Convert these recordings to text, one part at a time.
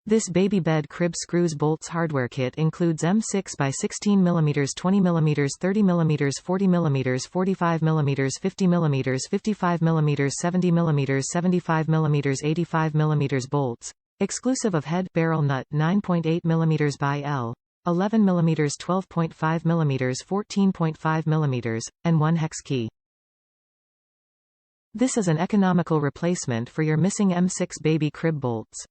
This baby bed crib screws bolts hardware kit includes M6 by 16 mm, 20 mm, 30 mm, 40 mm, 45 mm, 50 mm, 55 mm, 70 mm, 75 mm, 85 mm bolts, exclusive of head barrel nut 9.8 mm by L. 11 mm, 12.5 mm, 14.5 mm, and 1 hex key. This is an economical replacement for your missing M6 baby crib bolts.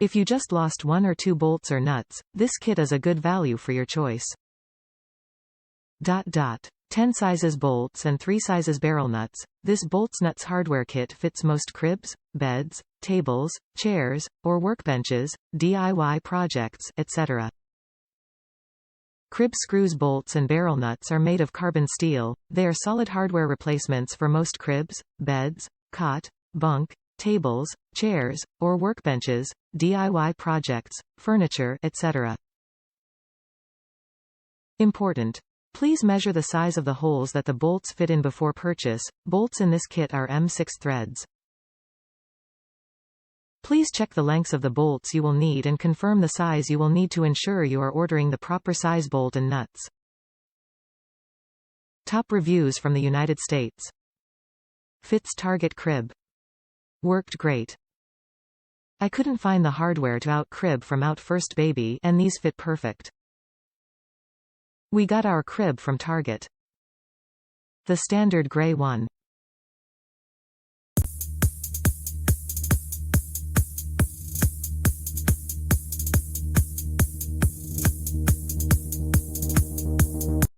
If you just lost 1 or 2 bolts or nuts, this kit is a good value for your choice. 10 sizes bolts and 3 sizes barrel nuts. This bolts nuts hardware kit fits most cribs, beds, tables, chairs, or workbenches, DIY projects, etc. Crib screws bolts and barrel nuts are made of carbon steel. They are solid hardware replacements for most cribs, beds, cot, bunk, tables, chairs, or workbenches, DIY projects, furniture, etc. Important. Please measure the size of the holes that the bolts fit in before purchase. Bolts in this kit are M6 threads. Please check the lengths of the bolts you will need and confirm the size you will need to ensure you are ordering the proper size bolt and nuts. Top reviews from the United States. Fits Target crib. Worked great. I couldn't find the hardware to out crib from out first baby, and these fit perfect. We got our crib from Target. The standard gray one.